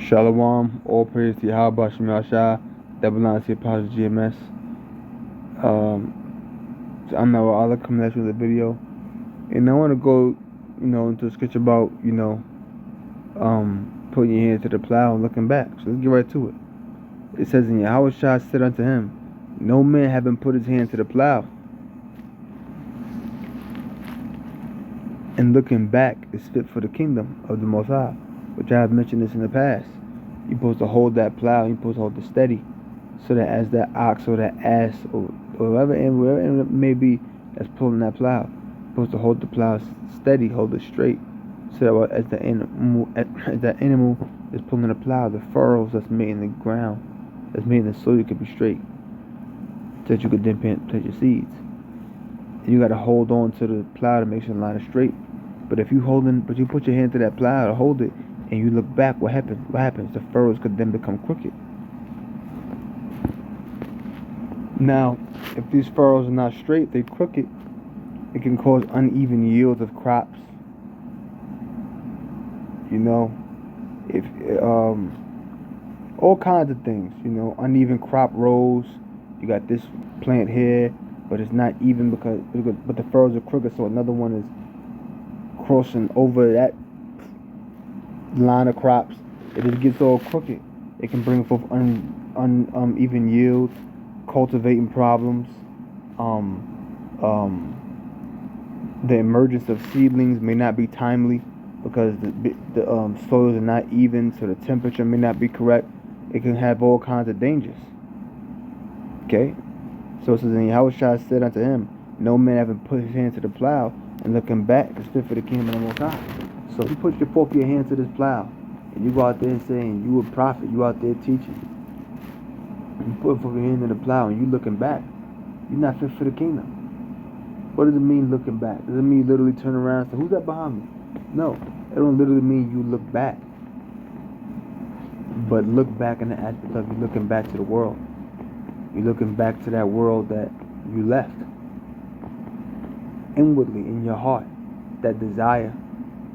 Shalom, all praise to Yahweh Shem Yahshua, that belongs to Apostle GMS. So I'm now Allah coming at you with a video, and I want to go, into a scripture about, putting your hand to the plow and looking back. So let's get right to it. It says, "And Yahweh said unto him, No man having put his hand to the plow and looking back is fit for the kingdom of the Most High," which I have mentioned this in the past. You're supposed to hold that plow, you're supposed to hold it steady, so that as that ox or that ass or whatever animal it may be that's pulling that plow, you're supposed to hold the plow steady, hold it straight, so that as that animal is pulling the plow, the furrows that's made in the ground, that's made in the soil, could be straight, so that you could then plant your seeds. And you got to hold on to the plow to make sure the line is straight. But if you put your hand to that plow to hold it, and you look back, what happens? The furrows could then become crooked. Now, if these furrows are not straight, they're crooked, it can cause uneven yields of crops. If all kinds of things. Uneven crop rows. You got this plant here, but it's not even but the furrows are crooked, so another one is crossing over that line of crops. It just gets all crooked. It can bring forth uneven yields, cultivating problems. The emergence of seedlings may not be timely because the soils are not even, so the temperature may not be correct. It can have all kinds of dangers. Okay, so it says, "And Yahweh said unto him, No man having put his hand to the plow and looking back is fit for the kingdom of the Most High." So if you put your hand to this plow, and you go out there saying you a prophet, you out there teaching, you put your hand in the plow and you looking back, you're not fit for the kingdom. What does it mean looking back? Does it mean literally turn around and say, "Who's that behind me?" No, it don't literally mean you look back. But look back in the aspect of you looking back to the world. You're looking back to that world that you left. Inwardly in your heart, that desire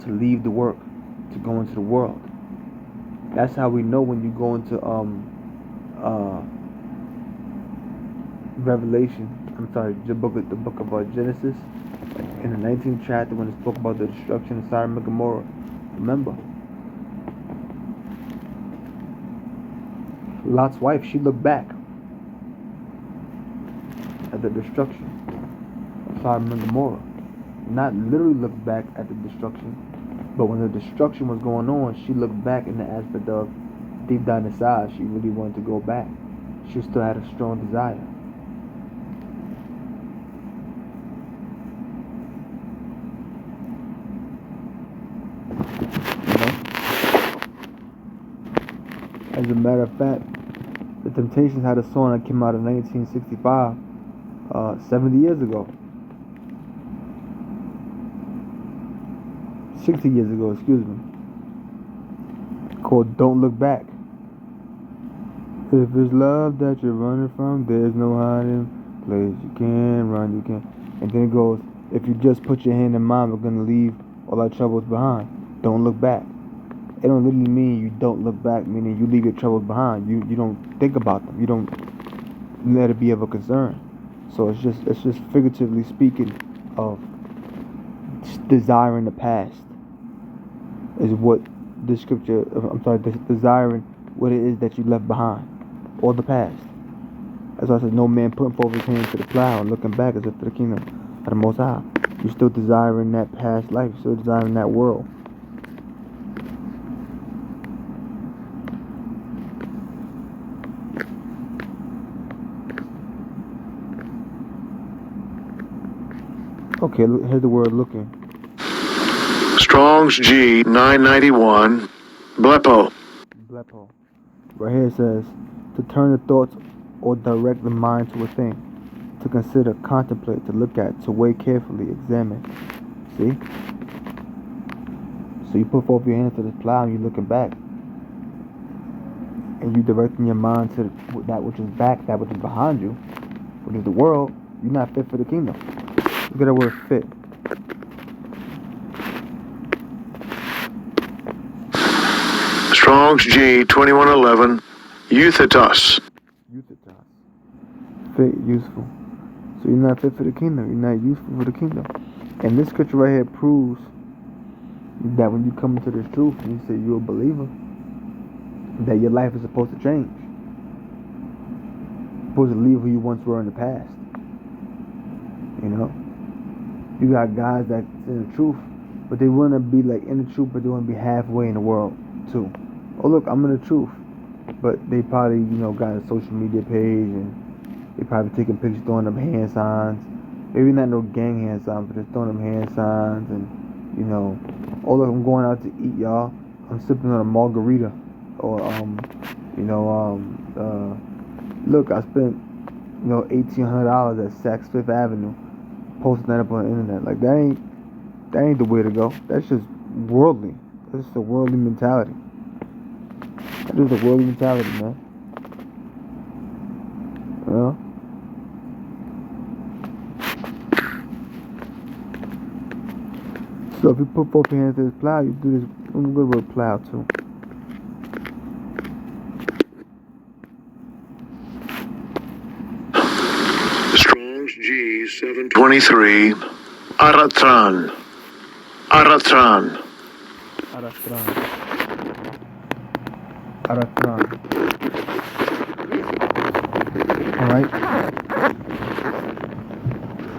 to leave the work, to go into the world. That's how we know when you go into Revelation. The book of Genesis, in the 19th chapter, when it spoke about the destruction of Sodom and Gomorrah. Remember, Lot's wife, she looked back at the destruction of Sodom and Gomorrah. Not literally looked back at the destruction, but when the destruction was going on, she looked back in the aspect of deep down inside, she really wanted to go back. She still had a strong desire. As a matter of fact, the Temptations had a song that came out in 1965, 70 years ago. 60 years ago, excuse me, called "Don't Look Back." If it's love that you're running from, there's no hiding place. You can't run, you can't. And then it goes, "If you just put your hand in mine, we're going to leave all our troubles behind. Don't look back." It don't literally mean you don't look back, meaning you leave your troubles behind. You don't think about them. You don't let it be of a concern. So it's just figuratively speaking of desiring the past is what this scripture, desiring what it is that you left behind, or the past. That's why I said, no man putting forth his hand to the plow and looking back as if for the kingdom of the Most High. You're still desiring that past life, still desiring that world. Okay, here's the word looking. Strong's G 991, blepo. Blepo. Right here it says, to turn the thoughts or direct the mind to a thing, to consider, contemplate, to look at, to weigh carefully, examine. See? So you put forth your hands to this plow and you're looking back. And you directing your mind to that which is back, that which is behind you, which is the world. You're not fit for the kingdom. Look at that word fit. Strong's G 2111. Euthytos. Euthytos. Fit, useful. So you're not fit for the kingdom. You're not useful for the kingdom. And this scripture right here proves that when you come into this truth and you say you're a believer, that your life is supposed to change. You're supposed to leave who you once were in the past. You know? You got guys that's in the truth, but they want to be like in the truth, but they want to be halfway in the world too. Oh look, I'm in the truth. But they probably, got a social media page and they probably taking pictures, throwing them hand signs. Maybe not no gang hand signs, but just throwing them hand signs and, oh look, I'm going out to eat, y'all. I'm sipping on a margarita. Or, look, I spent, $1,800 at Saks Fifth Avenue posting that up on the internet. Like, that ain't the way to go. That's just worldly. That's just a worldly mentality. That is a worldly mentality, man. You know? So if you put both your hands to this plow, you do this. I'm good with plow too. Strong's G 723. Aratran. Aratran. Aratran. Alright.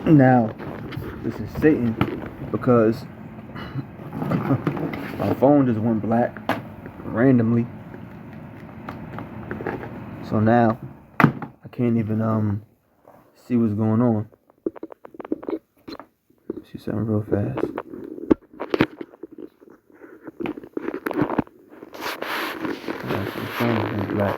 Now, this is Satan because my phone just went black randomly. So now I can't even see what's going on. See something real fast. The phone went black.